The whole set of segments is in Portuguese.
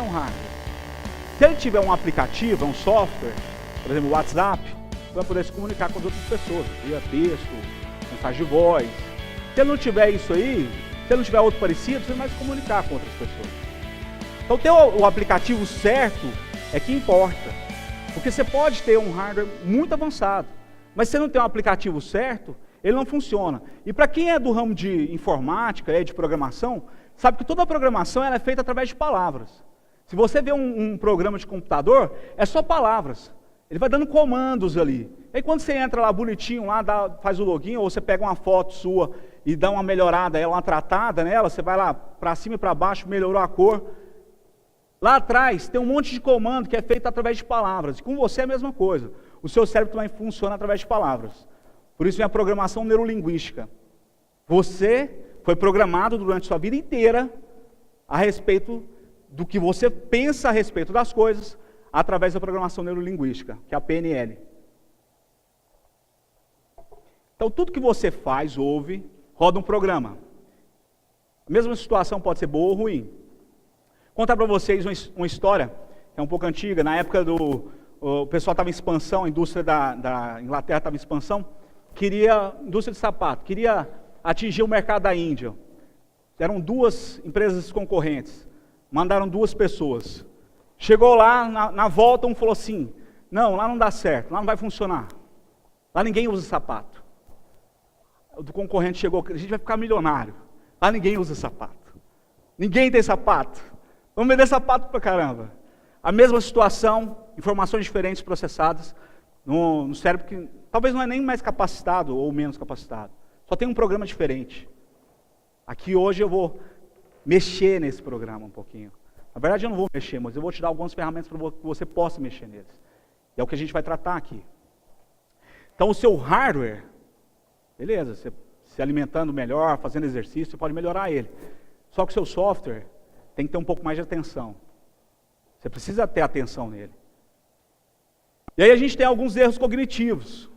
um hardware. Se ele tiver um aplicativo, um software, por exemplo, o WhatsApp, você vai poder se comunicar com as outras pessoas, via texto, mensagem de voz. Se ele não tiver isso aí, se ele não tiver outro parecido, você não vai se comunicar com outras pessoas. Então ter o aplicativo certo é que importa. Porque você pode ter um hardware muito avançado, mas se você não tem um aplicativo certo, ele não funciona. E para quem é do ramo de informática, de programação, sabe que toda a programação ela é feita através de palavras. Se você vê um programa de computador, é só palavras. Ele vai dando comandos ali. Aí quando você entra lá bonitinho, lá faz o login, ou você pega uma foto sua e dá uma melhorada, uma tratada nela, você vai lá para cima e para baixo, melhorou a cor. Lá atrás tem um monte de comando que é feito através de palavras. E com você é a mesma coisa. O seu cérebro também funciona através de palavras. Por isso vem a programação neurolinguística. Você foi programado durante sua vida inteira a respeito do que você pensa a respeito das coisas através da programação neurolinguística, que é a PNL. Então tudo que você faz, ouve, roda um programa. A mesma situação pode ser boa ou ruim. Vou contar para vocês uma história, que é um pouco antiga. Na época o pessoal estava em expansão, a indústria da Inglaterra estava em expansão, indústria de sapato, queria atingir o mercado da Índia. Eram duas empresas concorrentes, mandaram duas pessoas. Chegou lá, na volta um falou assim, não, lá não dá certo, lá não vai funcionar. Lá ninguém usa sapato. O do concorrente chegou, a gente vai ficar milionário. Lá ninguém usa sapato. Ninguém tem sapato. Vamos vender sapato pra caramba. A mesma situação, informações diferentes processadas no cérebro que talvez não é nem mais capacitado ou menos capacitado. Só tem um programa diferente. Aqui hoje eu vou mexer nesse programa um pouquinho. Na verdade eu não vou mexer, mas eu vou te dar algumas ferramentas para que você possa mexer neles. E é o que a gente vai tratar aqui. Então o seu hardware, beleza, você se alimentando melhor, fazendo exercício, você pode melhorar ele. Só que o seu software tem que ter um pouco mais de atenção. Você precisa ter atenção nele. E aí a gente tem alguns erros cognitivos.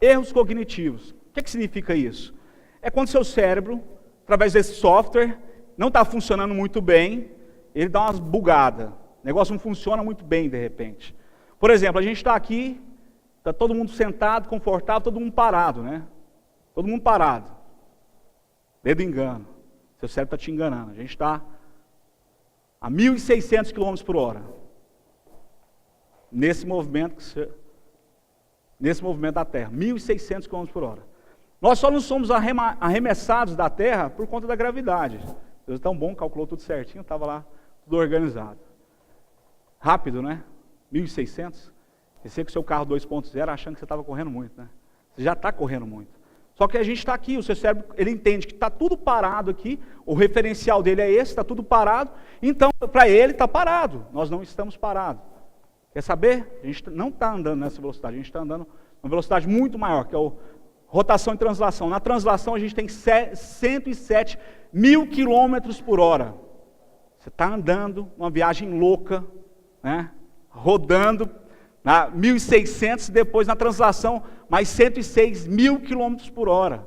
Erros cognitivos. O que significa isso? É quando seu cérebro, através desse software, não está funcionando muito bem, ele dá umas bugadas. O negócio não funciona muito bem de repente. Por exemplo, a gente está aqui, está todo mundo sentado, confortável, todo mundo parado, né? Todo mundo parado. Dedo engano. Seu cérebro está te enganando. A gente está a 1.600 km por hora. Nesse movimento da Terra. 1.600 km por hora. Nós só não somos arremessados da Terra por conta da gravidade. Deus é tão bom, calculou tudo certinho, estava lá tudo organizado. Rápido, né? 1.600. Você com o seu carro 2.0 achando que você estava correndo muito, né? Você já está correndo muito. Só que a gente está aqui, o seu cérebro, ele entende que está tudo parado aqui, o referencial dele é esse, está tudo parado, então para ele está parado, nós não estamos parados. Quer saber? A gente não está andando nessa velocidade, a gente está andando numa velocidade muito maior, que é a rotação e translação. Na translação a gente tem 107 mil quilômetros por hora. Você está andando, uma viagem louca, né? Rodando, na 1.600, depois na translação, mais 106 mil quilômetros por hora.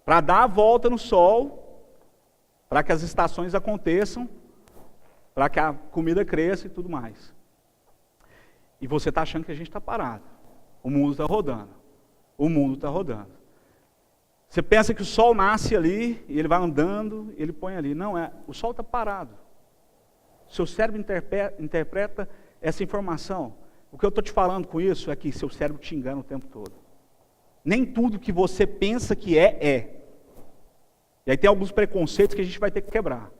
Para dar a volta no Sol, para que as estações aconteçam, para que a comida cresça e tudo mais. E você está achando que a gente está parado. O mundo está rodando. O mundo está rodando. Você pensa que o Sol nasce ali, e ele vai andando, e ele põe ali. Não, o Sol está parado. O seu cérebro interpreta essa informação. O que eu estou te falando com isso é que seu cérebro te engana o tempo todo. Nem tudo que você pensa que é. E aí tem alguns preconceitos que a gente vai ter que quebrar.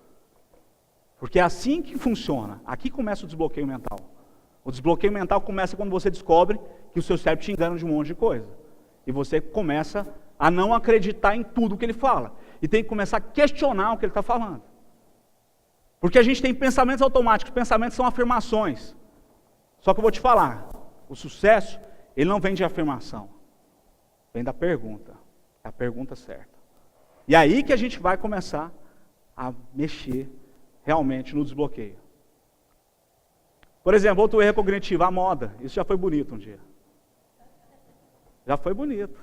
Porque é assim que funciona. Aqui começa o desbloqueio mental. O desbloqueio mental começa quando você descobre que o seu cérebro te engana de um monte de coisa. E você começa a não acreditar em tudo que ele fala. E tem que começar a questionar o que ele está falando. Porque a gente tem pensamentos automáticos. Pensamentos são afirmações. Só que eu vou te falar, o sucesso, ele não vem de afirmação. Vem da pergunta. É a pergunta certa. E aí que a gente vai começar a mexer realmente no desbloqueio. Por exemplo, outro erro cognitivo, a moda. Isso já foi bonito um dia. Já foi bonito.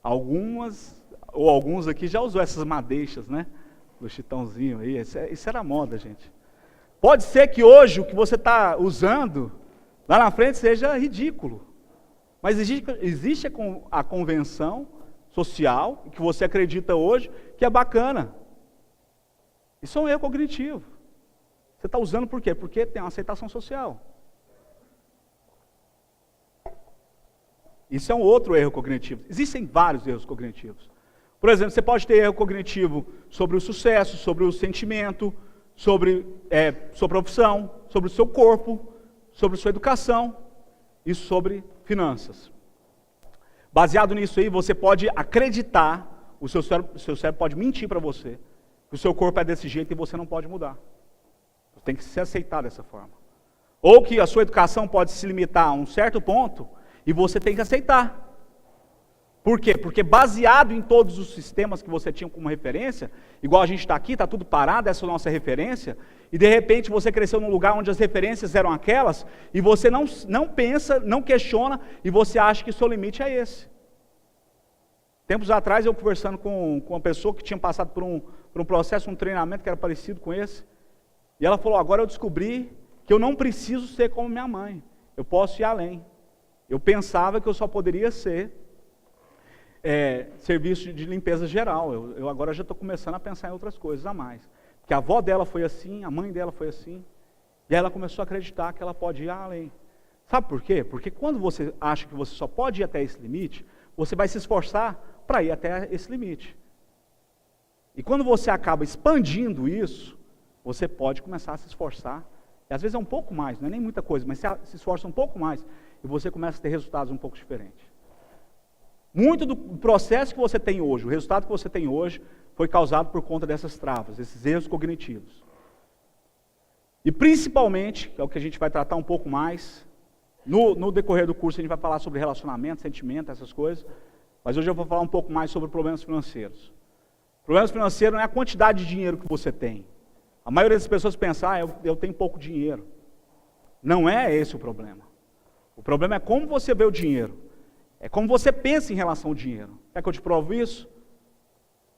Alguns aqui já usou essas madeixas, né? Do chitãozinho aí. Isso era moda, gente. Pode ser que hoje o que você está usando, lá na frente, seja ridículo. Mas existe a convenção social, que você acredita hoje, que é bacana. Isso é um erro cognitivo. Você está usando por quê? Porque tem uma aceitação social. Isso é um outro erro cognitivo. Existem vários erros cognitivos. Por exemplo, você pode ter erro cognitivo sobre o sucesso, sobre o sentimento, sobre sua profissão, sobre o seu corpo, sobre sua educação e sobre finanças. Baseado nisso aí, você pode acreditar, o seu cérebro pode mentir para você, que o seu corpo é desse jeito e você não pode mudar. Você tem que se aceitar dessa forma. Ou que a sua educação pode se limitar a um certo ponto e você tem que aceitar. Por quê? Porque baseado em todos os sistemas que você tinha como referência, igual a gente está aqui, está tudo parado, essa é a nossa referência, e de repente você cresceu num lugar onde as referências eram aquelas, e você não pensa, não questiona, e você acha que o seu limite é esse. Tempos atrás, eu conversando com uma pessoa que tinha passado por um processo, um treinamento que era parecido com esse, e ela falou, agora eu descobri que eu não preciso ser como minha mãe, eu posso ir além. Eu pensava que eu só poderia ser serviço de limpeza geral. Eu agora já estou começando a pensar em outras coisas a mais. Porque a avó dela foi assim, a mãe dela foi assim, e aí ela começou a acreditar que ela pode ir além. Sabe por quê? Porque quando você acha que você só pode ir até esse limite, você vai se esforçar para ir até esse limite. E quando você acaba expandindo isso, você pode começar a se esforçar, e às vezes é um pouco mais, não é nem muita coisa, mas você se esforça um pouco mais, e você começa a ter resultados um pouco diferentes. Muito do processo que você tem hoje, o resultado que você tem hoje, foi causado por conta dessas travas, desses erros cognitivos. E principalmente, que é o que a gente vai tratar um pouco mais, no decorrer do curso a gente vai falar sobre relacionamento, sentimento, essas coisas, mas hoje eu vou falar um pouco mais sobre problemas financeiros. Problemas financeiros não é a quantidade de dinheiro que você tem. A maioria das pessoas pensa, eu tenho pouco dinheiro. Não é esse o problema. O problema é como você vê o dinheiro. É como você pensa em relação ao dinheiro. Quer que eu te provo isso?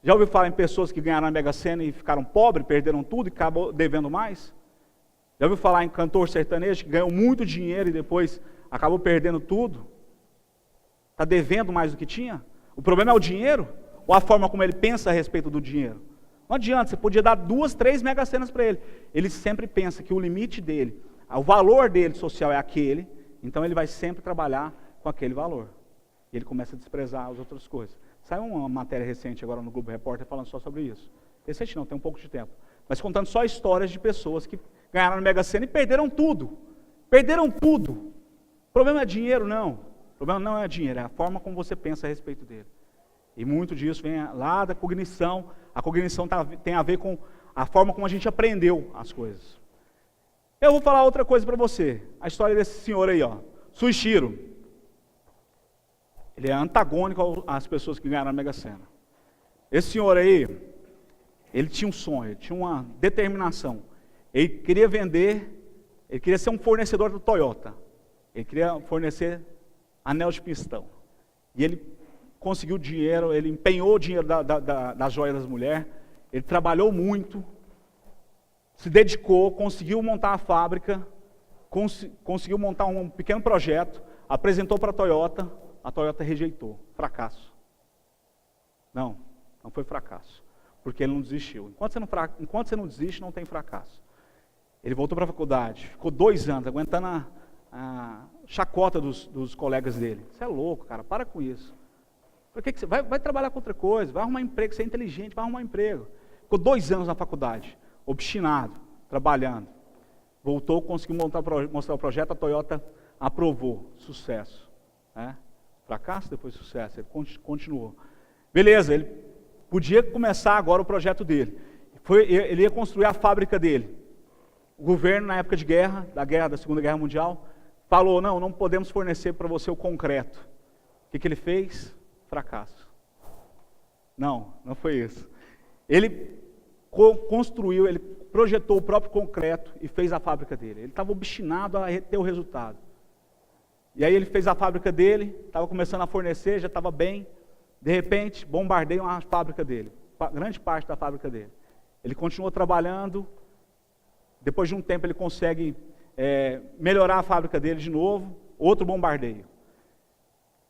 Já ouviu falar em pessoas que ganharam na Mega Sena e ficaram pobres, perderam tudo e acabam devendo mais? Já ouviu falar em cantor sertanejo que ganhou muito dinheiro e depois acabou perdendo tudo? Está devendo mais do que tinha? O problema é o dinheiro? Ou a forma como ele pensa a respeito do dinheiro? Não adianta, você podia dar 2, 3 Mega Senas para ele. Ele sempre pensa que o limite dele, o valor dele social é aquele, então ele vai sempre trabalhar com aquele valor. E ele começa a desprezar as outras coisas. Saiu uma matéria recente agora no Globo Repórter falando só sobre isso. Recente não, tem um pouco de tempo. Mas contando só histórias de pessoas que ganharam no Mega Sena e perderam tudo. Perderam tudo. O problema é dinheiro? Não. O problema não é dinheiro, é a forma como você pensa a respeito dele. E muito disso vem lá da cognição. A cognição tem a ver com a forma como a gente aprendeu as coisas. Eu vou falar outra coisa para você. A história desse senhor aí, ó, Suichiro. Ele é antagônico às pessoas que ganharam a Mega Sena. Esse senhor aí, ele tinha um sonho, ele tinha uma determinação. Ele queria ele queria ser um fornecedor da Toyota. Ele queria fornecer anel de pistão. E ele conseguiu dinheiro, ele empenhou o dinheiro da joia das mulheres, ele trabalhou muito, se dedicou, conseguiu montar a fábrica, conseguiu montar um pequeno projeto, apresentou para a Toyota rejeitou. Fracasso. Não foi fracasso. Porque ele não desistiu. Enquanto você não desiste, não tem fracasso. Ele voltou para a faculdade, ficou 2 anos, aguentando a chacota dos colegas dele. Você é louco, cara, para com isso. Por que você vai trabalhar com outra coisa, vai arrumar emprego, você é inteligente, vai arrumar emprego. Ficou 2 anos na faculdade, obstinado, trabalhando. Voltou, conseguiu mostrar o projeto, a Toyota aprovou. Sucesso. Né? Fracasso, depois sucesso, ele continuou. Beleza, ele podia começar agora o projeto dele. Ele ia construir a fábrica dele. O governo, na época de guerra, da Segunda Guerra Mundial, falou, não podemos fornecer para você o concreto. O que ele fez? Fracasso. Não foi isso. Ele construiu, ele projetou o próprio concreto e fez a fábrica dele. Ele estava obstinado a ter o resultado. E aí ele fez a fábrica dele, estava começando a fornecer, já estava bem. De repente, bombardeiam a fábrica dele, grande parte da fábrica dele. Ele continuou trabalhando, Depois de um tempo ele consegue melhorar a fábrica dele de novo, outro bombardeio.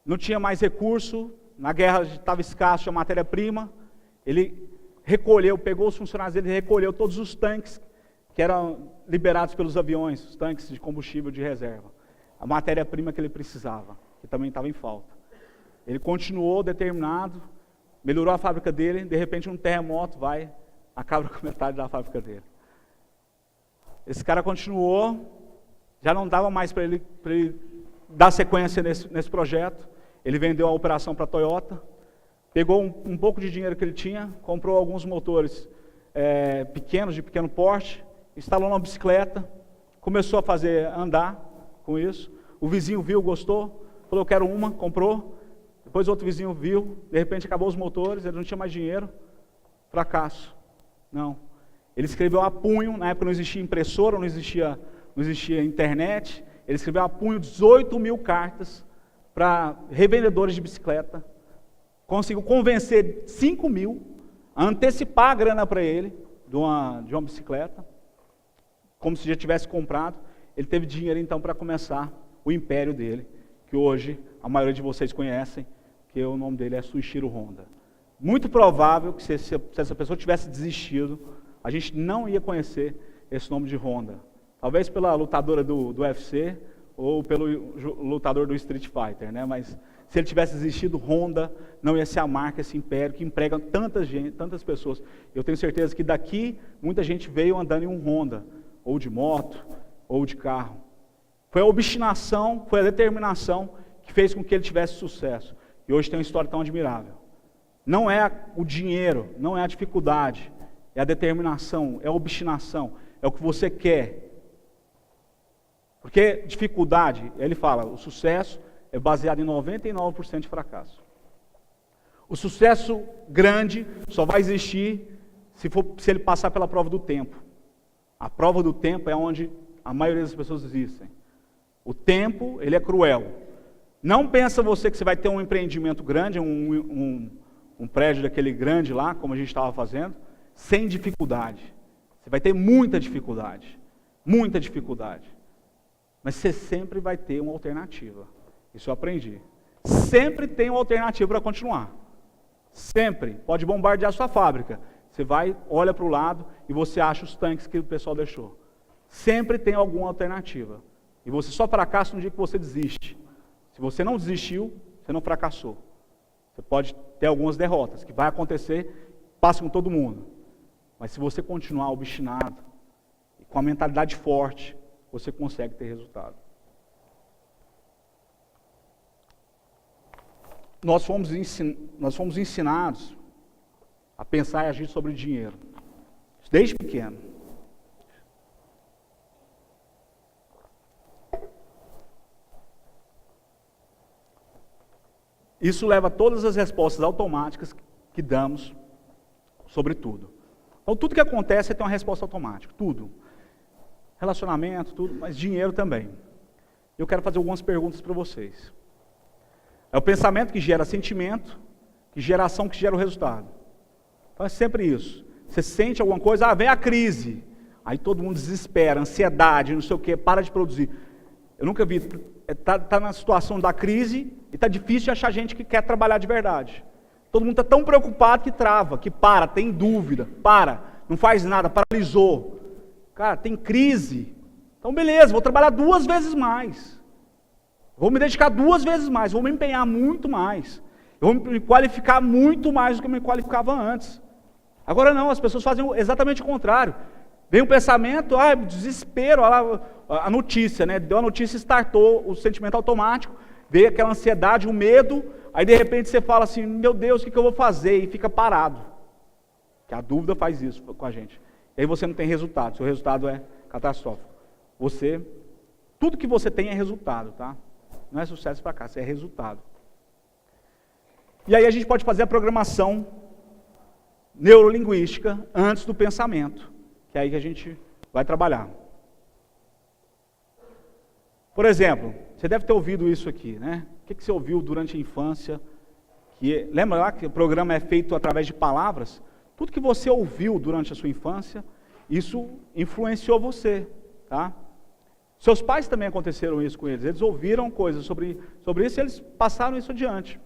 Não tinha mais recurso, na guerra estava escasso a matéria-prima, ele recolheu, pegou os funcionários dele, recolheu todos os tanques que eram liberados pelos aviões, os tanques de combustível de reserva, a matéria-prima que ele precisava, que também estava em falta. Ele continuou determinado, melhorou a fábrica dele, de repente um terremoto acaba com metade da fábrica dele. Esse cara continuou, já não dava mais para ele dar sequência nesse projeto, ele vendeu a operação para a Toyota, pegou um pouco de dinheiro que ele tinha, comprou alguns motores pequenos, de pequeno porte, instalou uma bicicleta, começou a andar com isso, o vizinho viu, gostou, falou, eu quero uma, comprou, depois outro vizinho viu, de repente acabou os motores, ele não tinha mais dinheiro, fracasso. Não. Ele escreveu a punho, na época não existia impressora, não existia internet, ele escreveu a punho 18 mil cartas para revendedores de bicicleta, conseguiu convencer 5 mil a antecipar a grana para ele de uma bicicleta, como se já tivesse comprado. Ele teve dinheiro então para começar o império dele, que hoje a maioria de vocês conhecem, que o nome dele é Shuichiro Honda. Muito provável que se essa pessoa tivesse desistido, a gente não ia conhecer esse nome de Honda. Talvez pela lutadora do UFC ou pelo lutador do Street Fighter, né? Mas se ele tivesse desistido, Honda não ia ser a marca, esse império que emprega tantas pessoas. Eu tenho certeza que daqui muita gente veio andando em um Honda, ou de moto, ou de carro. Foi a obstinação, foi a determinação que fez com que ele tivesse sucesso. E hoje tem uma história tão admirável. Não é o dinheiro, não é a dificuldade, é a determinação, é a obstinação, é o que você quer. Porque dificuldade, ele fala, o sucesso é baseado em 99% de fracasso. O sucesso grande só vai existir se ele passar pela prova do tempo. A prova do tempo é onde a maioria das pessoas desistem. O tempo, ele é cruel. Não pensa você que você vai ter um empreendimento grande, um prédio daquele grande lá, como a gente estava fazendo, sem dificuldade. Você vai ter muita dificuldade. Muita dificuldade. Mas você sempre vai ter uma alternativa. Isso eu aprendi. Sempre tem uma alternativa para continuar. Sempre. Pode bombardear a sua fábrica. Você vai, olha para o lado e você acha os tanques que o pessoal deixou. Sempre tem alguma alternativa. E você só fracassa no dia que você desiste. Se você não desistiu, você não fracassou. Você pode ter algumas derrotas, que vai acontecer, passa com todo mundo. Mas se você continuar obstinado, com a mentalidade forte, você consegue ter resultado. Nós fomos ensinados a pensar e agir sobre dinheiro, desde pequeno. Isso leva a todas as respostas automáticas que damos sobre tudo. Então, tudo que acontece tem uma resposta automática, tudo. Relacionamento, tudo, mas dinheiro também. Eu quero fazer algumas perguntas para vocês. É o pensamento que gera sentimento, que gera ação, que gera o resultado. Então é sempre isso. Você sente alguma coisa, vem a crise. Aí todo mundo desespera, ansiedade, não sei o quê, para de produzir. Eu nunca vi, está na situação da crise e está difícil de achar gente que quer trabalhar de verdade. Todo mundo está tão preocupado que trava, que para, tem dúvida, não faz nada, paralisou. Cara, tem crise. Então beleza, vou trabalhar 2 vezes mais. Vou me dedicar 2 vezes mais, vou me empenhar muito mais. Eu vou me qualificar muito mais do que eu me qualificava antes. Agora não, as pessoas fazem exatamente o contrário. Vem um pensamento, desespero, a notícia, né? Deu a notícia, startou o sentimento automático, veio aquela ansiedade, o medo, aí de repente você fala assim, meu Deus, o que eu vou fazer? E fica parado. Que a dúvida faz isso com a gente. E aí você não tem resultado, seu resultado é catastrófico. Tudo que você tem é resultado, tá? Não é sucesso para cá, é resultado. E aí a gente pode fazer a programação neurolinguística antes do pensamento, que é aí que a gente vai trabalhar. Por exemplo, você deve ter ouvido isso aqui, né? O que você ouviu durante a infância? Lembra lá que o programa é feito através de palavras? Tudo que você ouviu durante a sua infância, isso influenciou você, tá? Seus pais também aconteceram isso com eles. Eles ouviram coisas sobre isso e eles passaram isso adiante.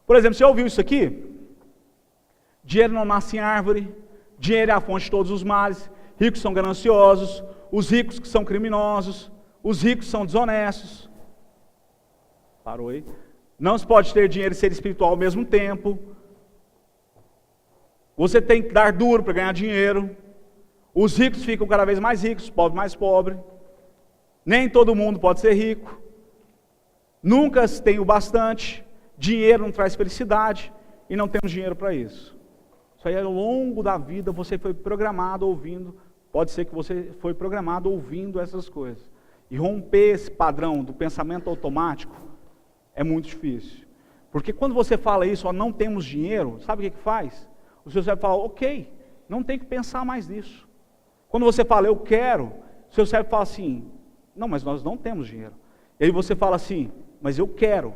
Por exemplo, você ouviu isso aqui? Dinheiro não nasce em árvore, dinheiro é a fonte de todos os males, ricos são gananciosos, os ricos que são criminosos, os ricos são desonestos. Parou aí? Não se pode ter dinheiro e ser espiritual ao mesmo tempo. Você tem que dar duro para ganhar dinheiro. Os ricos ficam cada vez mais ricos, os pobres mais pobres. Nem todo mundo pode ser rico. Nunca se tem o bastante. Dinheiro não traz felicidade. E não temos dinheiro para isso. Isso aí ao longo da vida você foi programado ouvindo. Pode ser que você foi programado ouvindo essas coisas. E romper esse padrão do pensamento automático é muito difícil. Porque quando você fala isso, ó, não temos dinheiro, sabe o que faz? O seu cérebro fala, ok, não tem que pensar mais nisso. Quando você fala, eu quero, o seu cérebro fala assim, não, mas nós não temos dinheiro. E aí você fala assim, mas eu quero.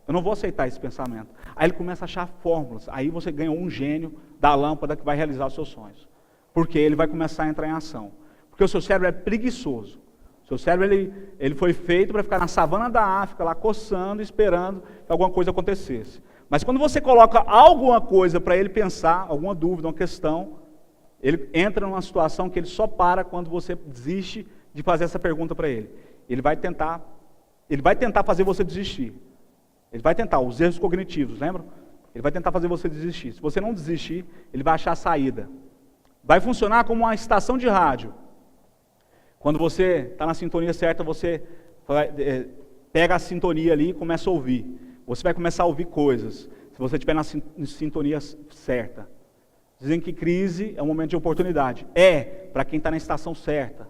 Eu não vou aceitar esse pensamento. Aí ele começa a achar fórmulas. Aí você ganha um gênio da lâmpada que vai realizar os seus sonhos. Porque ele vai começar a entrar em ação. Porque o seu cérebro é preguiçoso. O seu cérebro ele foi feito para ficar na savana da África, lá coçando, esperando que alguma coisa acontecesse. Mas quando você coloca alguma coisa para ele pensar, alguma dúvida, uma questão, ele entra numa situação que ele só para quando você desiste de fazer essa pergunta para ele. Ele vai tentar fazer você desistir. Ele vai tentar, os erros cognitivos, lembram? Ele vai tentar fazer você desistir. Se você não desistir, ele vai achar a saída. Vai funcionar como uma estação de rádio. Quando você está na sintonia certa, você pega a sintonia ali e começa a ouvir. Você vai começar a ouvir coisas, se você estiver na sintonia certa. Dizem que crise é um momento de oportunidade. É, para quem está na estação certa.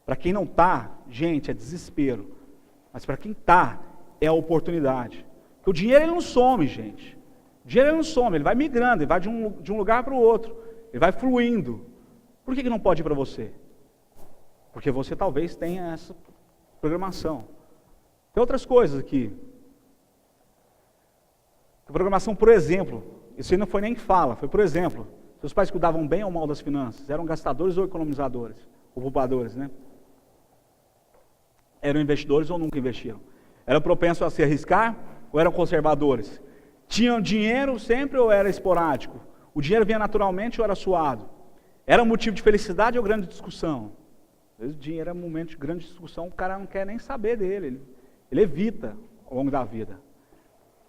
Para quem não está, gente, é desespero. Mas para quem está, é a oportunidade. Porque o dinheiro ele não some, gente. O dinheiro ele não some, ele vai migrando, ele vai de um lugar para o outro. Ele vai fluindo. Por que não pode ir para você? Porque você talvez tenha essa programação. Tem outras coisas aqui. A programação, por exemplo, isso aí não foi nem fala, foi por exemplo. Seus pais cuidavam bem ou mal das finanças? Eram gastadores ou economizadores? Ou poupadores, né? Eram investidores ou nunca investiram? Eram propensos a se arriscar ou eram conservadores? Tinham dinheiro sempre ou era esporádico? O dinheiro vinha naturalmente ou era suado? Era motivo de felicidade ou grande discussão? Às vezes o dinheiro é um momento de grande discussão, o cara não quer nem saber dele, ele evita ao longo da vida.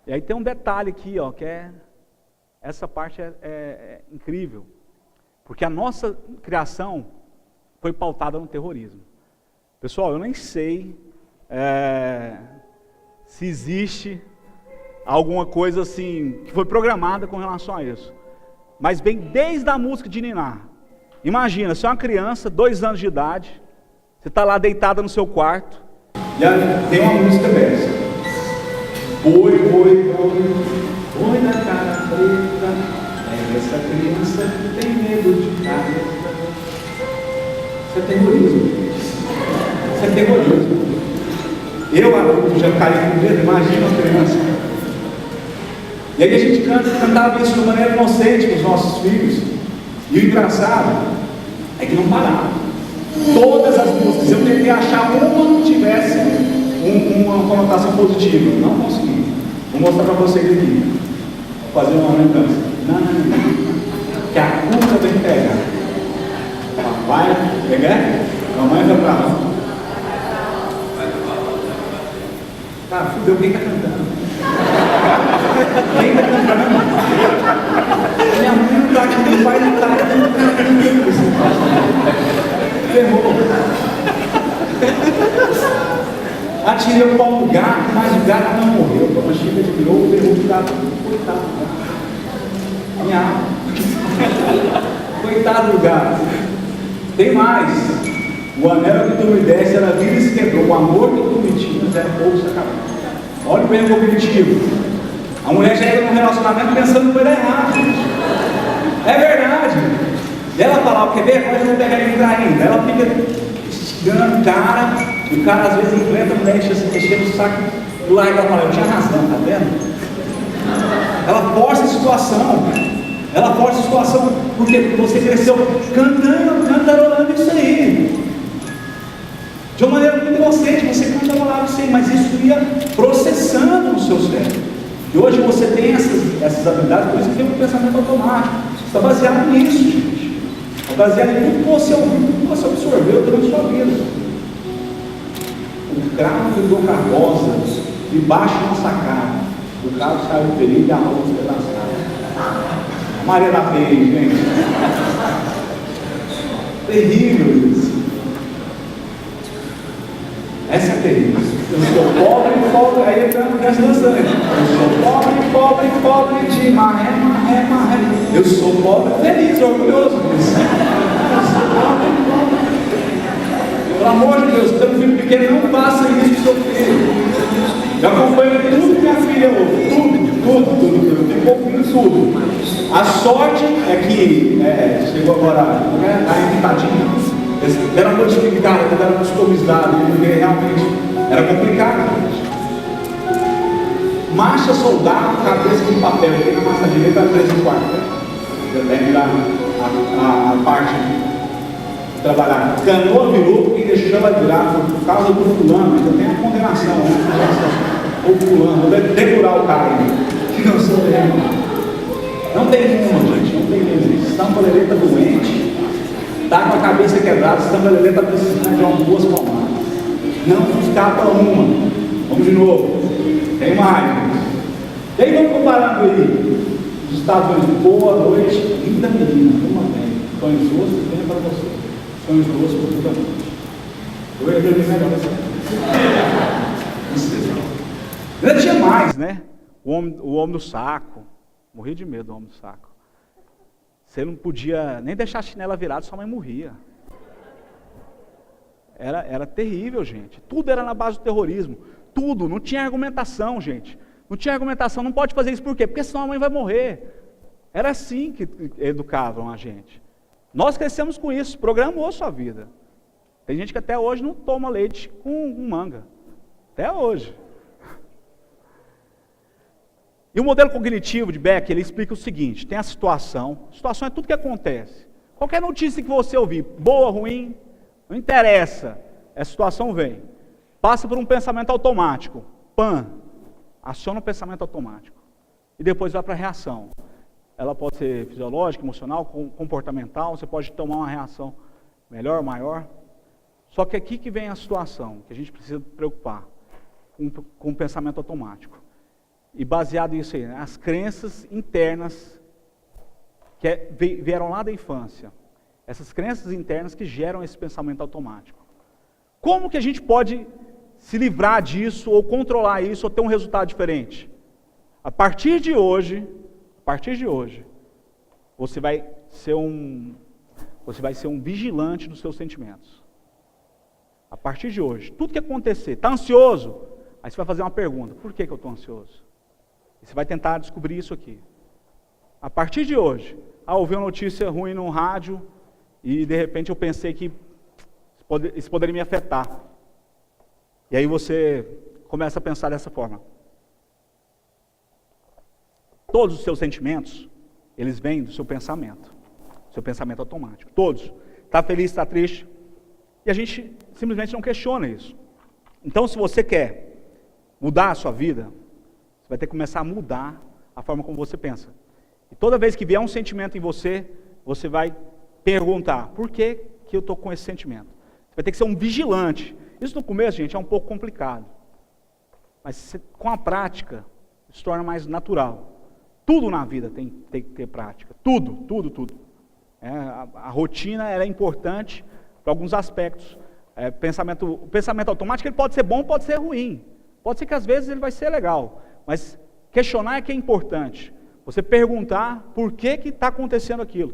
E aí tem um detalhe aqui, ó, que essa parte é incrível, porque a nossa criação foi pautada no terrorismo. Pessoal, eu nem sei se existe alguma coisa assim, que foi programada com relação a isso, mas vem desde a música de ninar. Imagina, você é uma criança, 2 anos de idade, você está lá deitada no seu quarto, e aí tem uma música dessa. Boi, boi, boi, boi na cara preta, é essa criança que tem medo de careta. Isso é terrorismo. Isso é terrorismo. Eu, adulto, já caí com medo, imagina uma criança. E aí a gente cantava isso de maneira inocente com os nossos filhos. E o engraçado é que não parava. Todas as músicas, eu tentei achar uma que tivesse uma conotação positiva. Não consegui. Vou mostrar para vocês aqui. Vou fazer uma lembrança. Não. Que a culpa vem pegar. Papai, pegar? Mamãe vai pra lá. Cara, fudeu, quem está cantando? Quem está cantando? Minha mãe não está aqui, meu pai não está aqui, não está aqui. Ferrou. Atirei o pau no gato, mas o gato não morreu. Quando a Chica tirou, ferrou o gato. Coitado do gato. Minha alma. Coitado do gato. Tem mais. O anel que tu me desse era vida e se quebrou. O amor que tu me tinhas era pouco se acabou. Olha o erro cognitivo. A mulher já entra num relacionamento pensando que vai dar errado. É verdade. E ela fala, quer ver? Pode não pegar ele traindo. Ela fica estigando o cara, e o cara às vezes enfrenta a mulher enchendo o saco do lado e ela fala, eu tinha razão, tá vendo? Ela força a situação. Ela força a situação, porque você cresceu cantarolando isso aí. De uma maneira muito inocente, você cantarolava isso aí, mas isso ia processando no seu cérebro. E hoje você tem essas habilidades, por isso que tem um pensamento automático. Está baseado nisso, gente. Está baseado em tudo que você ouviu, tudo que você absorveu durante a sua vida. O cravo do carroça, debaixo de uma sacada. O cravo saiu ferido e a alma despedaçada. Maria da Penha, gente. Terrível isso. Essa é terrível. Eu sou pobre, aí entra no resto dançando. Eu sou pobre de maré. Eu sou pobre, feliz, orgulhoso disso. Pelo amor de Deus, se tem um filho pequeno, não faça isso com seu filho. Eu acompanho tudo que minha filha ouve, tudo. Eu fico ouvindo tudo. A sorte é que chegou agora, está irritadinho. Deram modificada, deram customizada, porque realmente era complicado. Marcha soldado, cabeça de papel, aqui na massa direita, 3 e 4. Deve dar a parte de trabalhar. Canoa virou porque deixou virar por causa do fulano, ainda tem a condenação, ou fulano, vou dedurar o cara aí. Não sou eu. Não tem uma, gente, não tem mesmo. Estampa-lelê está doente, está com a cabeça quebrada, estampa-lelê está precisando de uma boas palmadas. Não escapa uma. Vamos de novo. Tem mais. E aí vamos comparando aí. Os Estados Unidos, boa noite, linda menina, uma bem. Sonhos doces, venha para você. Sonhos doces por toda noite. Eu ia dormir melhor essa. Ainda tinha mais, né? O homem do saco. Morria de medo do homem do saco. Você não podia nem deixar a chinela virada, sua mãe morria. Era terrível, gente. Tudo era na base do terrorismo. Tudo, não tinha argumentação, gente. Não tinha argumentação, não pode fazer isso por quê? Porque senão a mãe vai morrer. Era assim que educavam a gente. Nós crescemos com isso, programou a sua vida. Tem gente que até hoje não toma leite com manga. Até hoje. E o modelo cognitivo de Beck, ele explica o seguinte, tem a situação é tudo que acontece. Qualquer notícia que você ouvir, boa, ruim, não interessa, essa situação vem. Passa por um pensamento automático, aciona o pensamento automático. E depois vai para a reação. Ela pode ser fisiológica, emocional, comportamental, você pode tomar uma reação melhor, maior. Só que aqui que vem a situação, que a gente precisa preocupar, com o pensamento automático. E baseado nisso aí, né, as crenças internas que vieram lá da infância. Essas crenças internas que geram esse pensamento automático. Como que a gente pode se livrar disso, ou controlar isso, ou ter um resultado diferente? A partir de hoje, você vai ser um vigilante dos seus sentimentos. A partir de hoje, tudo que acontecer, está ansioso? Aí você vai fazer uma pergunta, por que eu estou ansioso? E você vai tentar descobrir isso aqui. A partir de hoje, ouvi uma notícia ruim no rádio e de repente eu pensei que isso poderia me afetar. E aí você começa a pensar dessa forma. Todos os seus sentimentos, eles vêm do seu pensamento automático. Todos. Está feliz, está triste. E a gente simplesmente não questiona isso. Então, se você quer mudar a sua vida, vai ter que começar a mudar a forma como você pensa. E toda vez que vier um sentimento em você, você vai perguntar, por que eu estou com esse sentimento? Você vai ter que ser um vigilante. Isso no começo, gente, é um pouco complicado. Mas com a prática, se torna mais natural. Tudo na vida tem que ter prática. Tudo. A rotina ela é importante para alguns aspectos. O pensamento automático ele pode ser bom, pode ser ruim. Pode ser que às vezes ele vai ser legal. Mas questionar é que é importante. Você perguntar por que está acontecendo aquilo.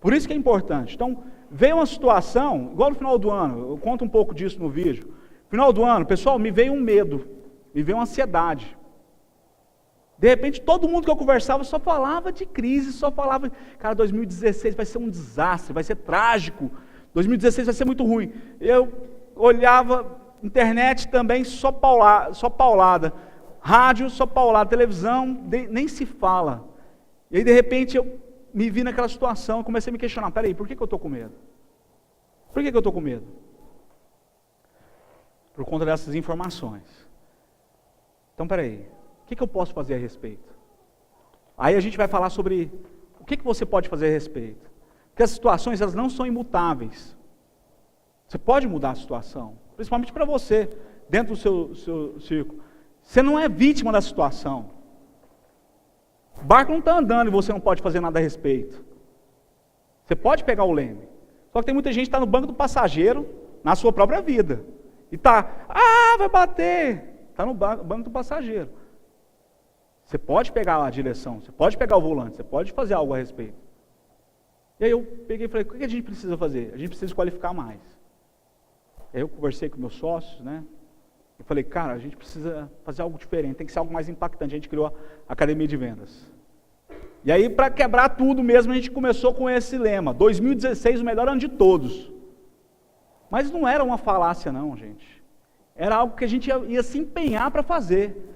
Por isso que é importante. Então, veio uma situação, igual no final do ano, eu conto um pouco disso no vídeo. No final do ano, pessoal, me veio um medo, me veio uma ansiedade. De repente, todo mundo que eu conversava só falava de crise, só falava, cara, 2016 vai ser um desastre, vai ser trágico, 2016 vai ser muito ruim. Eu olhava, internet também, só paulada. Rádio, só paulada, televisão, nem se fala. E aí, de repente, eu me vi naquela situação, comecei a me questionar, peraí, por que eu estou com medo? Por que eu estou com medo? Por conta dessas informações. Então, peraí, o que eu posso fazer a respeito? Aí a gente vai falar sobre o que você pode fazer a respeito. Porque as situações, elas não são imutáveis. Você pode mudar a situação, principalmente para você, dentro do seu círculo. Você não é vítima da situação. O barco não está andando e você não pode fazer nada a respeito. Você pode pegar o leme. Só que tem muita gente que está no banco do passageiro, na sua própria vida. E está, vai bater. Está no banco do passageiro. Você pode pegar a direção, você pode pegar o volante, você pode fazer algo a respeito. E aí eu peguei e falei, o que a gente precisa fazer? A gente precisa qualificar mais. E aí eu conversei com meus sócios, né? E falei, cara, a gente precisa fazer algo diferente, tem que ser algo mais impactante. A gente criou a Academia de Vendas. E aí, para quebrar tudo mesmo, a gente começou com esse lema, 2016, o melhor ano de todos. Mas não era uma falácia não, gente. Era algo que a gente ia se empenhar para fazer.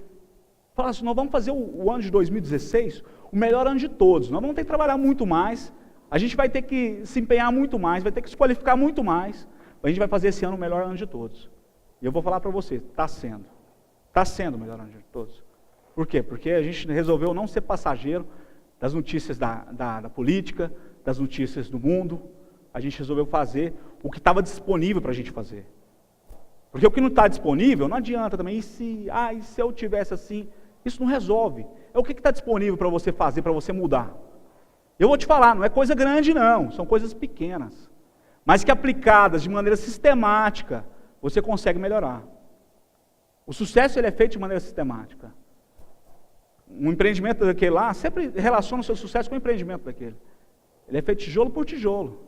Falar assim, nós vamos fazer o ano de 2016 o melhor ano de todos. Nós vamos ter que trabalhar muito mais, a gente vai ter que se empenhar muito mais, vai ter que se qualificar muito mais. A gente vai fazer esse ano o melhor ano de todos. E eu vou falar para você, está sendo o melhor ano de todos. Por quê? Porque a gente resolveu não ser passageiro das notícias da política, das notícias do mundo. A gente resolveu fazer o que estava disponível para a gente fazer. Porque o que não está disponível, não adianta também. E se eu tivesse assim? Isso não resolve. É o que está disponível para você fazer, para você mudar. Eu vou te falar, não é coisa grande não, são coisas pequenas. Mas que aplicadas de maneira sistemática, você consegue melhorar. O sucesso ele é feito de maneira sistemática. Um empreendimento daquele lá, sempre relaciona o seu sucesso com o empreendimento daquele. Ele é feito tijolo por tijolo.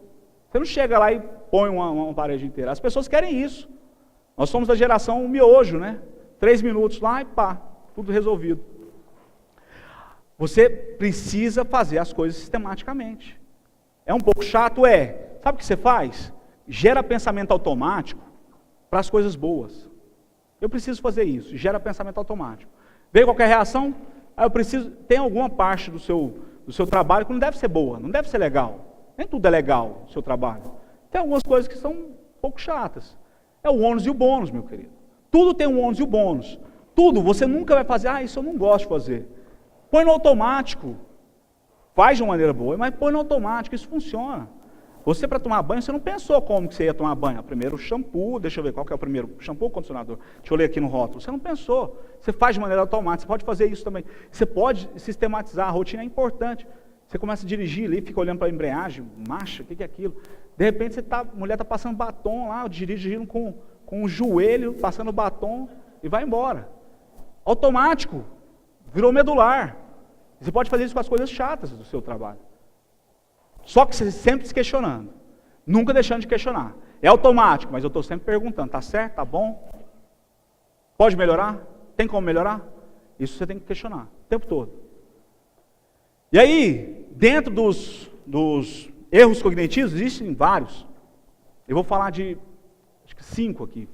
Você não chega lá e põe uma parede inteira. As pessoas querem isso. Nós somos da geração miojo, né? 3 minutos lá e pá, tudo resolvido. Você precisa fazer as coisas sistematicamente. É um pouco chato? Sabe o que você faz? Gera pensamento automático para as coisas boas. Eu preciso fazer isso, gera pensamento automático. Veio qualquer reação? Tem alguma parte do seu trabalho que não deve ser boa, não deve ser legal. Nem tudo é legal no seu trabalho. Tem algumas coisas que são um pouco chatas. É o ônus e o bônus, meu querido. Tudo tem um ônus e o bônus. Tudo, você nunca vai fazer, isso eu não gosto de fazer. Põe no automático. Faz de uma maneira boa, mas põe no automático, isso funciona. Você para tomar banho, você não pensou como que você ia tomar banho. Primeiro o shampoo, deixa eu ver qual que é o primeiro, shampoo ou condicionador? Deixa eu ler aqui no rótulo. Você não pensou. Você faz de maneira automática, você pode fazer isso também. Você pode sistematizar, a rotina é importante. Você começa a dirigir ali, fica olhando para a embreagem, marcha, o que é aquilo? De repente a mulher está passando batom lá, dirigindo com o joelho, passando batom e vai embora. Automático, virou medular. Você pode fazer isso com as coisas chatas do seu trabalho. Só que você sempre se questionando, nunca deixando de questionar. É automático, mas eu estou sempre perguntando, está certo, está bom? Pode melhorar? Tem como melhorar? Isso você tem que questionar o tempo todo. E aí, dentro dos erros cognitivos, existem vários. Eu vou falar de, acho que 5 aqui,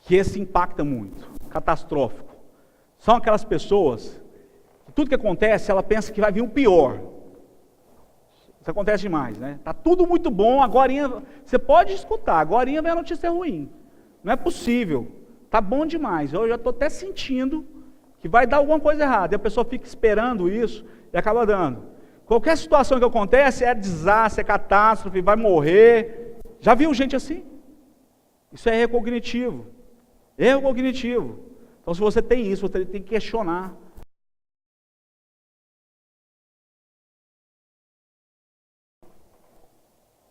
que esse impacta muito, catastrófico. São aquelas pessoas, que tudo que acontece, ela pensa que vai vir o pior. Isso acontece demais, né? Está tudo muito bom, agorinha, você pode escutar, agorinha vem a notícia ruim. Não é possível, está bom demais, eu já estou até sentindo que vai dar alguma coisa errada, e a pessoa fica esperando isso e acaba dando. Qualquer situação que acontece é desastre, é catástrofe, vai morrer. Já viu gente assim? Isso é erro cognitivo. Erro cognitivo. Então se você tem isso, você tem que questionar.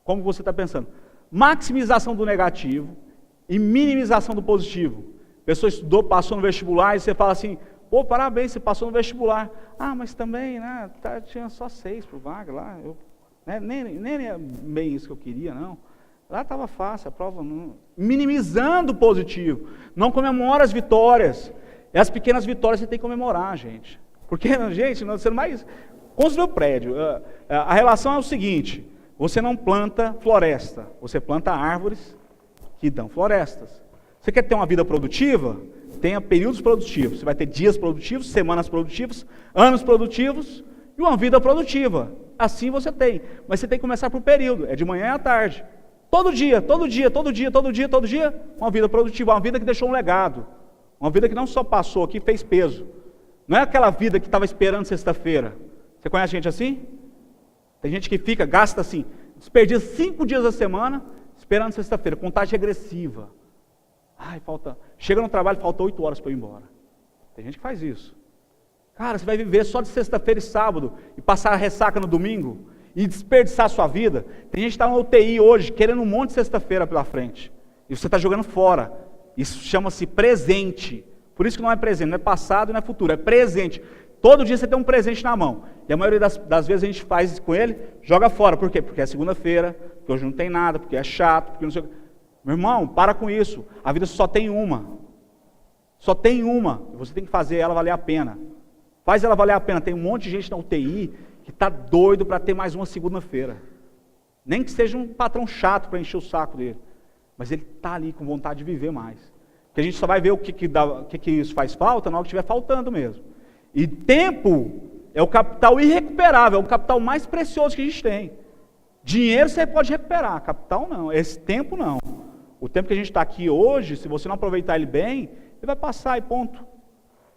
Como você está pensando? Maximização do negativo e minimização do positivo. A pessoa estudou, passou no vestibular e você fala assim, pô, parabéns, você passou no vestibular. Mas também, né, tinha só 6 por vaga lá. Nem é bem isso que eu queria, não. Lá estava fácil, a prova não. Minimizando o positivo. Não comemora as vitórias. E as pequenas vitórias você tem que comemorar, gente. Porque, gente, você não vai construir o prédio. A relação é o seguinte, você não planta floresta, você planta árvores que dão florestas. Você quer ter uma vida produtiva? Tenha períodos produtivos. Você vai ter dias produtivos, semanas produtivas, anos produtivos e uma vida produtiva. Assim você tem. Mas você tem que começar por período. É de manhã e à tarde. Todo dia, uma vida produtiva, uma vida que deixou um legado. Uma vida que não só passou aqui, fez peso. Não é aquela vida que estava esperando sexta-feira. Você conhece gente assim? Tem gente que gasta assim, desperdiça 5 dias da semana, esperando sexta-feira, contagem regressiva. Chega no trabalho, falta 8 horas para ir embora. Tem gente que faz isso. Cara, você vai viver só de sexta-feira e sábado, e passar a ressaca no domingo, e desperdiçar a sua vida. Tem gente que está na UTI hoje, querendo um monte de sexta-feira pela frente. E você está jogando fora. Isso chama-se presente. Por isso que não é presente, não é passado, não é futuro, é presente. Todo dia você tem um presente na mão. E a maioria das vezes a gente faz isso com ele, joga fora. Por quê? Porque é segunda-feira, porque hoje não tem nada, porque é chato, porque não sei o que. Meu irmão, para com isso. A vida só tem uma. Só tem uma. Você tem que fazer ela valer a pena. Faz ela valer a pena. Tem um monte de gente na UTI que está doido para ter mais uma segunda-feira. Nem que seja um patrão chato para encher o saco dele. Mas ele está ali com vontade de viver mais. Porque a gente só vai ver o que isso faz falta na hora que estiver faltando mesmo. E tempo é o capital irrecuperável, é o capital mais precioso que a gente tem. Dinheiro você pode recuperar, capital não, esse tempo não. O tempo que a gente está aqui hoje, se você não aproveitar ele bem, ele vai passar e ponto.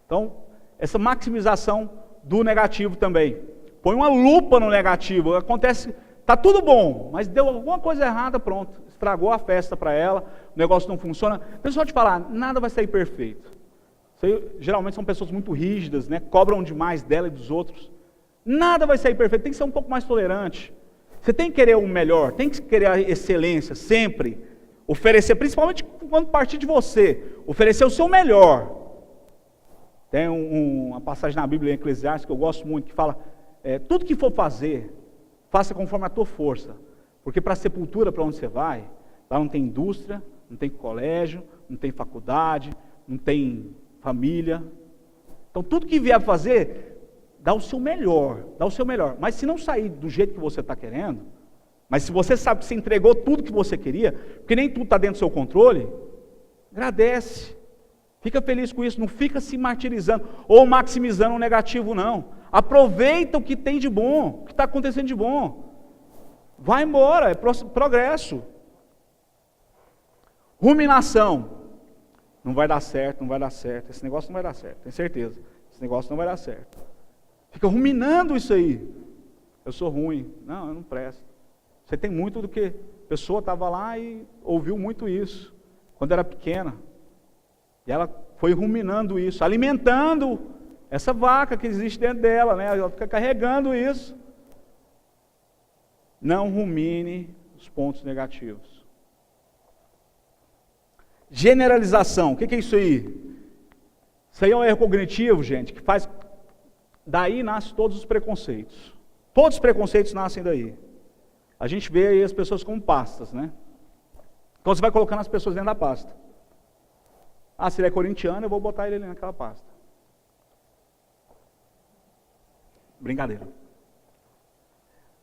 Então, essa maximização do negativo também. Põe uma lupa no negativo, acontece, está tudo bom, mas deu alguma coisa errada, pronto. Estragou a festa para ela, o negócio não funciona. Deixa eu só te falar, nada vai sair perfeito. Geralmente são pessoas muito rígidas, né? Cobram demais dela e dos outros. Nada vai sair perfeito, tem que ser um pouco mais tolerante. Você tem que querer o melhor, tem que querer a excelência, sempre. Oferecer, principalmente quando partir de você, oferecer o seu melhor. Tem uma passagem na Bíblia em Eclesiastes que eu gosto muito, que fala, tudo que for fazer, faça conforme a tua força. Porque para a sepultura, para onde você vai, lá não tem indústria, não tem colégio, não tem faculdade, não tem família. Então tudo que vier fazer, dá o seu melhor, Mas se não sair do jeito que você está querendo, mas se você sabe que você entregou tudo que você queria, porque nem tudo está dentro do seu controle, agradece. Fica feliz com isso, não fica se martirizando ou maximizando o negativo não. Aproveita o que tem de bom, o que está acontecendo de bom. Vai embora, é progresso. Ruminação. Não vai dar certo, não vai dar certo. Esse negócio não vai dar certo, tenho certeza. Esse negócio não vai dar certo. Fica ruminando isso aí. Eu sou ruim. Não, eu não presto. Você tem muito do que... A pessoa estava lá e ouviu muito isso. Quando era pequena. E ela foi ruminando isso, alimentando essa vaca que existe dentro dela, né? Ela fica carregando isso. Não rumine os pontos negativos. Generalização, o que é isso aí? Isso aí é um erro cognitivo, gente, que faz... Daí nascem todos os preconceitos. Todos os preconceitos nascem daí. A gente vê aí as pessoas como pastas, né? Então você vai colocando as pessoas dentro da pasta. Ah, se ele é corintiano, eu vou botar ele ali naquela pasta. Brincadeira.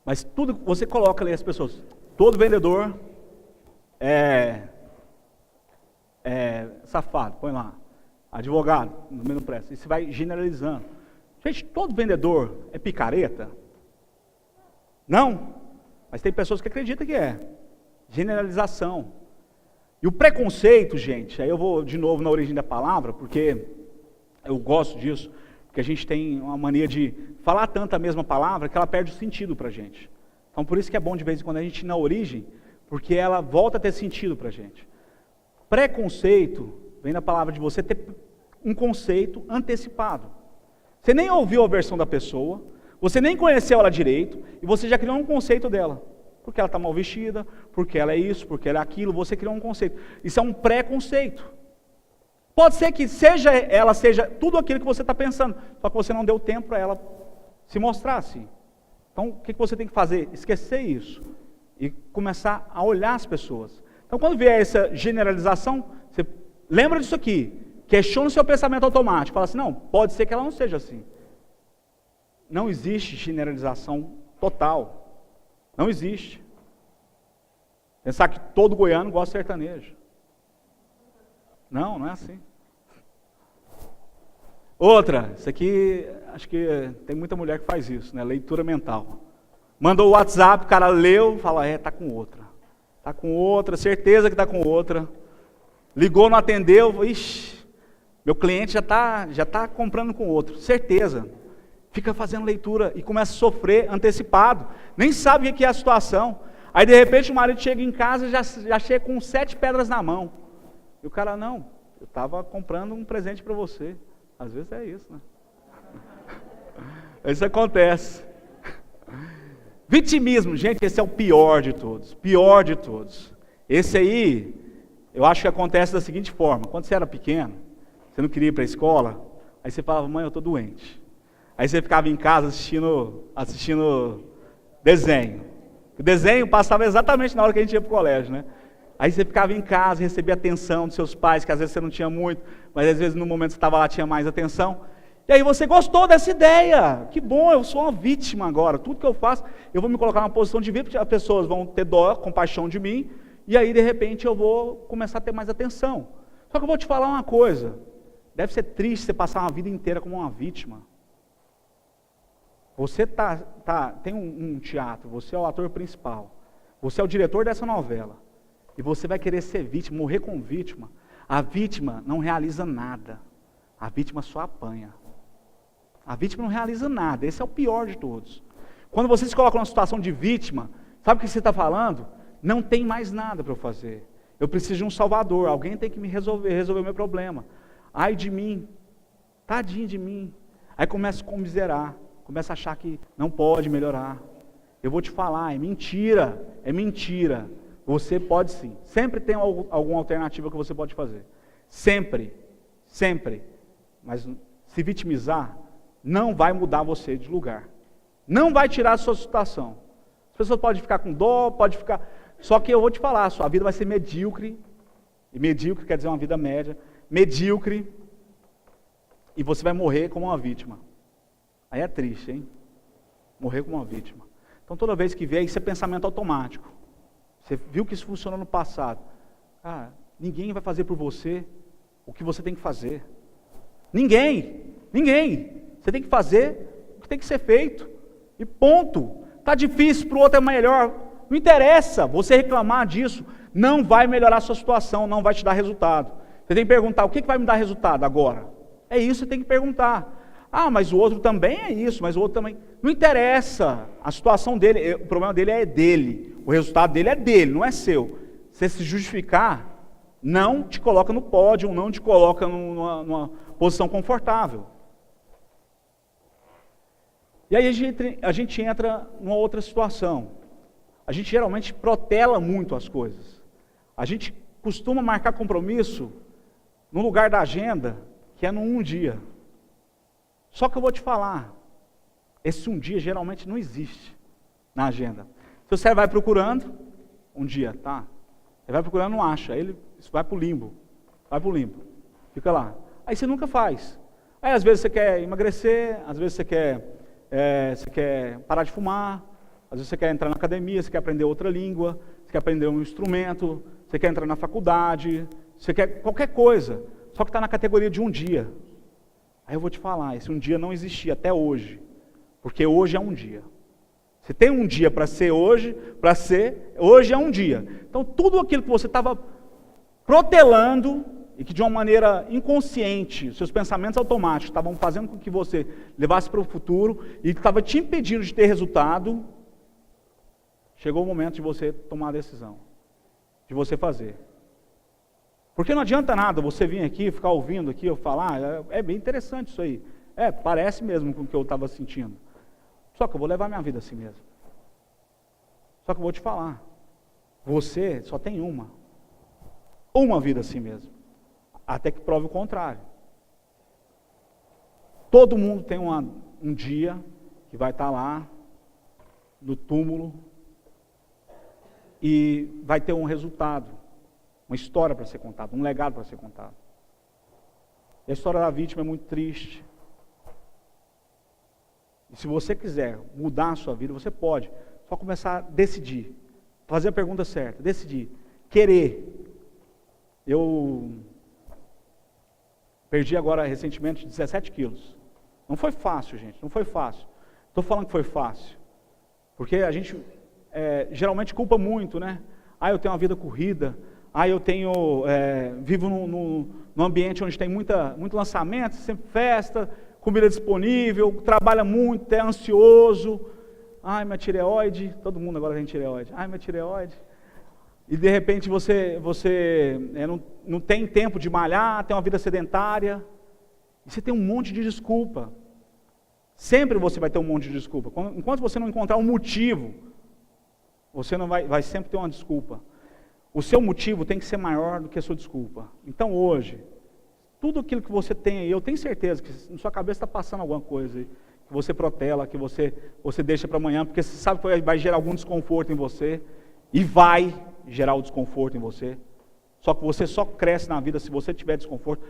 Mas tudo, você coloca ali as pessoas. Todo vendedor é safado, põe lá. Advogado, no mesmo preço. E você vai generalizando. Gente, todo vendedor é picareta? Não. Mas tem pessoas que acreditam que é. Generalização. E o preconceito, gente, aí eu vou de novo na origem da palavra, porque eu gosto disso, porque a gente tem uma mania de falar tanto a mesma palavra que ela perde o sentido para a gente. Então por isso que é bom de vez em quando a gente ir na origem, porque ela volta a ter sentido para a gente. Preconceito vem da palavra de você ter um conceito antecipado. Você nem ouviu a versão da pessoa, você nem conheceu ela direito, e você já criou um conceito dela. Porque ela está mal vestida, porque ela é isso, porque ela é aquilo, você criou um conceito. Isso é um preconceito. Pode ser que ela seja tudo aquilo que você está pensando, só que você não deu tempo para ela se mostrar assim. Então, o que você tem que fazer? Esquecer isso e começar a olhar as pessoas. Então, quando vier essa generalização, você lembra disso aqui, questiona o seu pensamento automático, fala assim, não, pode ser que ela não seja assim. Não existe generalização total. Não existe. Pensar que todo goiano gosta de sertanejo. Não é assim. Outra, isso aqui, acho que tem muita mulher que faz isso, né? Leitura mental. Mandou o WhatsApp, o cara leu, fala, tá com outra. Tá com outra, certeza que tá com outra. Ligou, não atendeu, ixi, meu cliente já tá comprando com outro, certeza. Fica fazendo leitura e começa a sofrer antecipado. Nem sabe o que é a situação. Aí de repente o marido chega em casa e já chega com 7 pedras na mão. E o cara, não, eu estava comprando um presente para você. Às vezes é isso, né? Isso acontece. Vitimismo, gente, esse é o pior de todos. Pior de todos. Esse aí, eu acho que acontece da seguinte forma. Quando você era pequeno, você não queria ir para a escola, aí você falava, mãe, eu estou doente. Aí você ficava em casa assistindo desenho. O desenho passava exatamente na hora que a gente ia para o colégio, né? Aí você ficava em casa, recebia atenção dos seus pais, que às vezes você não tinha muito, mas às vezes no momento que você estava lá tinha mais atenção. E aí você gostou dessa ideia. Que bom, eu sou uma vítima agora. Tudo que eu faço, eu vou me colocar numa posição de vítima, as pessoas vão ter dó, compaixão de mim, e aí de repente eu vou começar a ter mais atenção. Só que eu vou te falar uma coisa. Deve ser triste você passar uma vida inteira como uma vítima. Você tem um teatro, você é o ator principal, você é o diretor dessa novela, e você vai querer ser vítima, morrer como vítima. A vítima não realiza nada, a vítima só apanha. A vítima não realiza nada, esse é o pior de todos. Quando você se coloca numa situação de vítima, sabe o que você está falando? Não tem mais nada para eu fazer, eu preciso de um salvador, alguém tem que me resolver o meu problema. Ai de mim, tadinho de mim. Aí começa a comiserar, começa a achar que não pode melhorar. Eu vou te falar, é mentira. Você pode sim. Sempre tem alguma alternativa que você pode fazer. Sempre. Mas se vitimizar, não vai mudar você de lugar. Não vai tirar a sua situação. As pessoas podem ficar com dó, Só que eu vou te falar, a sua vida vai ser medíocre. E medíocre quer dizer uma vida média. Medíocre. E você vai morrer como uma vítima. Aí é triste, hein? Morrer como uma vítima. Então toda vez que vier, isso é pensamento automático. Você viu que isso funcionou no passado. Ninguém vai fazer por você o que você tem que fazer. Ninguém. Você tem que fazer o que tem que ser feito. E ponto. Está difícil, para o outro é melhor. Não interessa você reclamar disso. Não vai melhorar a sua situação, não vai te dar resultado. Você tem que perguntar, o que vai me dar resultado agora? É isso que você tem que perguntar. Mas o outro também é isso, mas o outro também. Não interessa, a situação dele, o problema dele é dele, o resultado dele é dele, não é seu. Se se justificar, não te coloca no pódio, não te coloca numa posição confortável. E aí a gente entra numa outra situação. A gente geralmente protela muito as coisas. A gente costuma marcar compromisso no lugar da agenda, que é num dia. Só que eu vou te falar, esse um dia geralmente não existe na agenda. Se você vai procurando, um dia, tá? Você vai procurando, não acha, isso vai para o limbo, fica lá. Aí você nunca faz. Aí às vezes você quer emagrecer, às vezes você quer parar de fumar, às vezes você quer entrar na academia, você quer aprender outra língua, você quer aprender um instrumento, você quer entrar na faculdade, você quer qualquer coisa, só que está na categoria de um dia. Aí eu vou te falar, esse um dia não existia até hoje, porque hoje é um dia. Você tem um dia para ser hoje, hoje é um dia. Então tudo aquilo que você estava protelando, e que de uma maneira inconsciente, seus pensamentos automáticos estavam fazendo com que você levasse para o futuro, e que estava te impedindo de ter resultado, chegou o momento de você tomar a decisão, de você fazer. Porque não adianta nada você vir aqui, ficar ouvindo aqui, eu falar, é bem interessante isso aí. Parece mesmo com o que eu estava sentindo. Só que eu vou levar minha vida assim mesmo. Só que eu vou te falar, você só tem uma vida assim mesmo. Até que prove o contrário. Todo mundo tem um dia que vai estar lá, no túmulo, e vai ter um resultado. Uma história para ser contada, um legado para ser contado. E a história da vítima é muito triste. E se você quiser mudar a sua vida, você pode. Só começar a decidir. Fazer a pergunta certa. Decidir. Querer. Eu Perdi agora recentemente 17 quilos. Não foi fácil, gente, não foi fácil. Estou falando que foi fácil. Porque a gente geralmente culpa muito, né? Eu tenho uma vida corrida. Eu vivo num ambiente onde tem muito lançamento, sempre festa, comida disponível, trabalha muito, é ansioso. Minha tireoide, todo mundo agora tem tireoide. Minha tireoide. E de repente você não tem tempo de malhar, tem uma vida sedentária. E você tem um monte de desculpa. Sempre você vai ter um monte de desculpa. Enquanto você não encontrar um motivo, você não vai sempre ter uma desculpa. O seu motivo tem que ser maior do que a sua desculpa. Então hoje, tudo aquilo que você tem aí, eu tenho certeza que na sua cabeça está passando alguma coisa aí, que você protela, que você deixa para amanhã, porque você sabe que vai gerar algum desconforto em você, e vai gerar o desconforto em você. Só que você só cresce na vida se você tiver desconforto.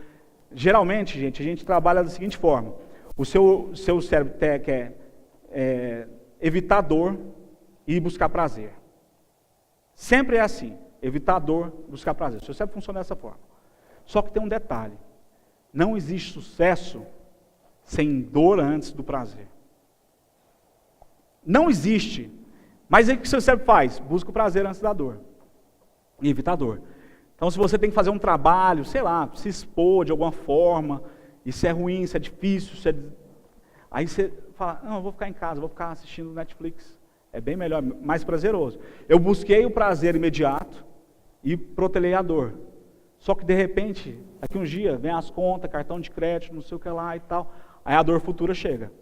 Geralmente, gente, a gente trabalha da seguinte forma: o seu cérebro quer evitar dor e buscar prazer. Sempre é assim. Evitar dor, buscar prazer. O seu cérebro funciona dessa forma. Só que tem um detalhe. Não existe sucesso sem dor antes do prazer. Não existe. Mas aí o que o seu cérebro faz? Busca o prazer antes da dor. E evita a dor. Então se você tem que fazer um trabalho, sei lá, se expor de alguma forma, isso é ruim, isso é difícil, aí você fala, não, eu vou ficar em casa, vou ficar assistindo Netflix. É bem melhor, mais prazeroso. Eu busquei o prazer imediato e protelei a dor. Só que de repente, daqui uns dias, vem as contas, cartão de crédito, não sei o que lá e tal, aí a dor futura chega.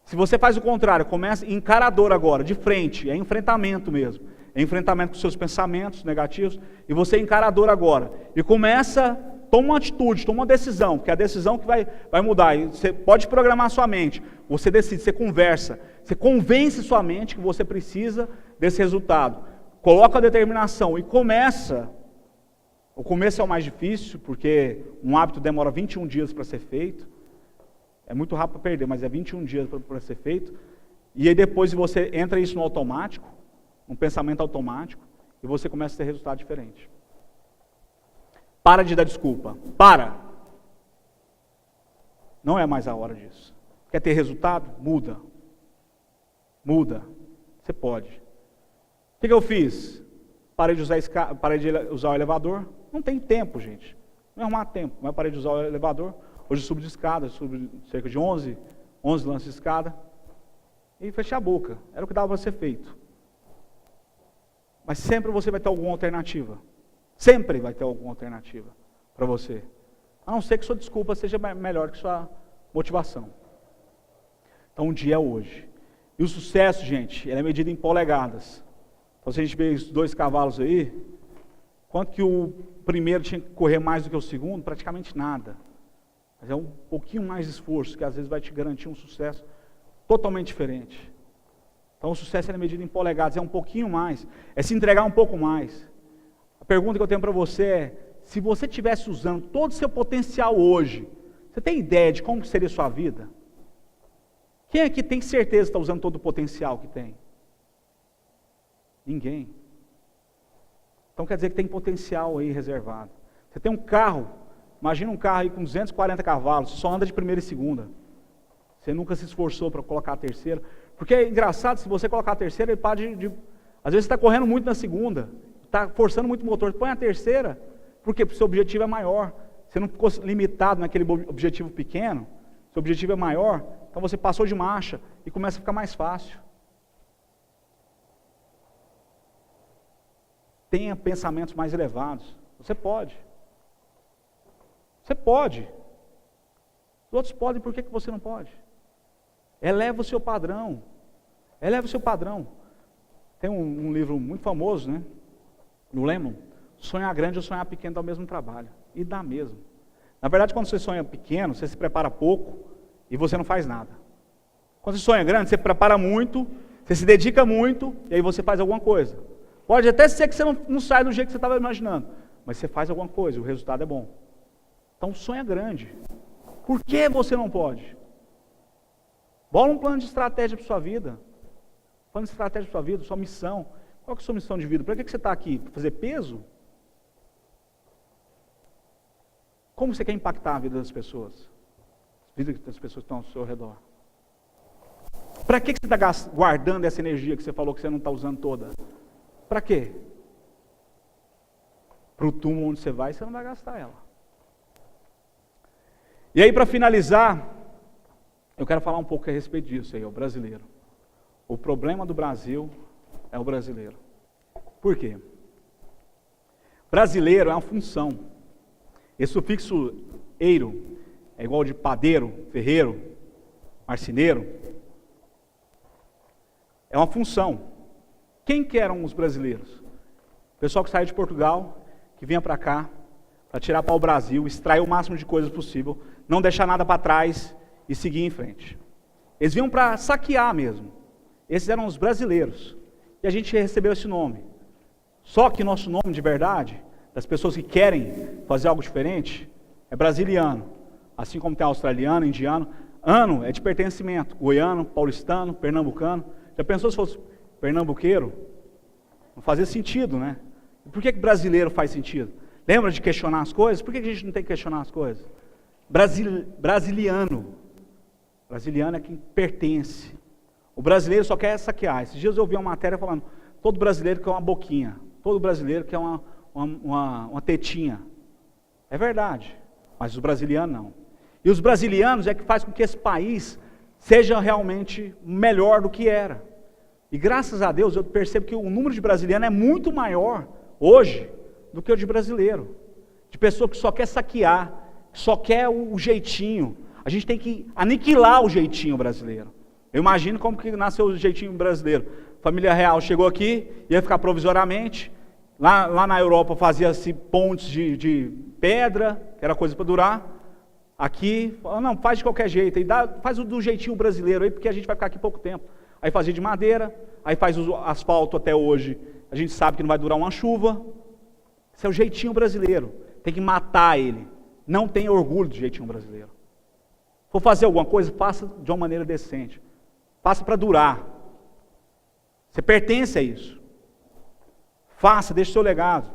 Se você faz o contrário, começa a encarar a dor agora, de frente, é enfrentamento mesmo. É enfrentamento com seus pensamentos negativos, e você encara a dor agora. E toma uma atitude, toma uma decisão, que é a decisão que vai mudar. E você pode programar sua mente, você decide, você conversa, você convence sua mente que você precisa desse resultado. Coloca a determinação e começa. O começo é o mais difícil, porque um hábito demora 21 dias para ser feito. É muito rápido para perder, mas é 21 dias para ser feito. E aí depois você entra isso no automático, um pensamento automático, e você começa a ter resultado diferente. Para de dar desculpa. Para! Não é mais a hora disso. Quer ter resultado? Muda. Muda. Você pode. O que eu fiz? Parei de usar o elevador. Não tem tempo, gente. Não é arrumar tempo, mas parei de usar o elevador. Hoje subo de escada, subo cerca de 11 lances de escada. E fechei a boca. Era o que dava para ser feito. Mas sempre você vai ter alguma alternativa. Sempre vai ter alguma alternativa para você. A não ser que sua desculpa seja melhor que sua motivação. Então, o dia é hoje. E o sucesso, gente, ele é medido em polegadas. Então, se a gente vê os 2 cavalos aí, quanto que o primeiro tinha que correr mais do que o segundo? Praticamente nada. Mas é um pouquinho mais de esforço, que às vezes vai te garantir um sucesso totalmente diferente. Então, o sucesso é medido em polegadas, é um pouquinho mais. É se entregar um pouco mais. A pergunta que eu tenho para você é, se você estivesse usando todo o seu potencial hoje, você tem ideia de como seria a sua vida? Quem aqui tem certeza que está usando todo o potencial que tem? Ninguém. Então quer dizer que tem potencial aí reservado. Você tem um carro, imagina um carro aí com 240 cavalos, só anda de primeira e segunda. Você nunca se esforçou para colocar a terceira. Porque é engraçado, se você colocar a terceira, ele para de... Às vezes você está correndo muito na segunda, está forçando muito o motor, põe a terceira, por quê? Porque o seu objetivo é maior. Você não ficou limitado naquele objetivo pequeno, seu objetivo é maior, então você passou de marcha e começa a ficar mais fácil. Tenha pensamentos mais elevados. Você pode. Você pode. Os outros podem, por que você não pode? Eleva o seu padrão. Eleva o seu padrão. Tem um livro muito famoso, né? No Lemon. Sonhar grande ou sonhar pequeno dá o mesmo trabalho. E dá mesmo. Na verdade, quando você sonha pequeno, você se prepara pouco e você não faz nada. Quando você sonha grande, você prepara muito, você se dedica muito e aí você faz alguma coisa. Pode até ser que você não saia do jeito que você estava imaginando, mas você faz alguma coisa e o resultado é bom. Então sonha grande. Por que você não pode? Bola um plano de estratégia para sua vida. Plano de estratégia para sua vida, sua missão. Qual que é a sua missão de vida? Para que você está aqui? Para fazer peso? Como você quer impactar a vida das pessoas? A vida das pessoas que estão ao seu redor. Para que você está guardando essa energia que você falou que você não está usando toda? Para quê? Para o túmulo onde você vai não vai gastar ela. E aí, para finalizar, eu quero falar um pouco a respeito disso aí, o brasileiro. O problema do Brasil é o brasileiro. Por quê? Brasileiro é uma função. Esse sufixo eiro é igual de padeiro, ferreiro, marceneiro. É uma função. Quem que eram os brasileiros? O pessoal que saiu de Portugal, que vinha para cá, para tirar para o Brasil, extrair o máximo de coisas possível, não deixar nada para trás e seguir em frente. Eles vinham para saquear mesmo. Esses eram os brasileiros. E a gente recebeu esse nome. Só que nosso nome de verdade, das pessoas que querem fazer algo diferente, é brasiliano. Assim como tem australiano, indiano. Ano é de pertencimento. Goiano, paulistano, pernambucano. Já pensou se fosse pernambuqueiro? Não fazia sentido, né? E por que brasileiro faz sentido? Lembra de questionar as coisas? Por que a gente não tem que questionar as coisas? Brasiliano. Brasiliano é quem pertence. O brasileiro só quer saquear. Esses dias eu ouvi uma matéria falando, todo brasileiro quer uma boquinha. Todo brasileiro quer uma tetinha. É verdade. Mas os brasilianos não. E os brasilianos é que faz com que esse país seja realmente melhor do que era. E graças a Deus eu percebo que o número de brasilianos é muito maior hoje do que o de brasileiro. De pessoa que só quer saquear, que só quer o jeitinho. A gente tem que aniquilar o jeitinho brasileiro. Eu imagino como que nasceu o jeitinho brasileiro. Família real chegou aqui, ia ficar provisoriamente. Lá na Europa fazia-se pontes de pedra, que era coisa para durar. Aqui, não, faz de qualquer jeito. Faz do jeitinho brasileiro aí, porque a gente vai ficar aqui pouco tempo. Aí fazia de madeira, aí faz o asfalto até hoje. A gente sabe que não vai durar uma chuva. Esse é o jeitinho brasileiro. Tem que matar ele. Não tenha orgulho do jeitinho brasileiro. For fazer alguma coisa, faça de uma maneira decente. Faça para durar. Você pertence a isso. Faça, deixe seu legado.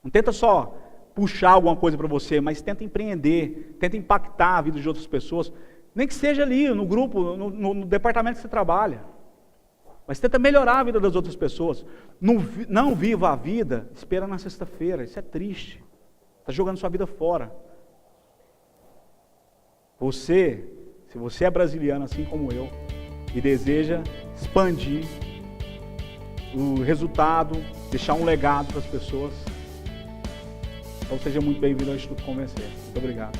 Não tenta só puxar alguma coisa para você, mas tenta empreender, tenta impactar a vida de outras pessoas. Nem que seja ali, no grupo, no departamento que você trabalha. Mas tenta melhorar a vida das outras pessoas. Não viva a vida esperando na sexta-feira. Isso é triste. Está jogando sua vida fora. Se você é brasiliano assim como eu, e deseja expandir o resultado, deixar um legado para as pessoas, então seja muito bem-vindo ao Instituto Convencer. Muito obrigado.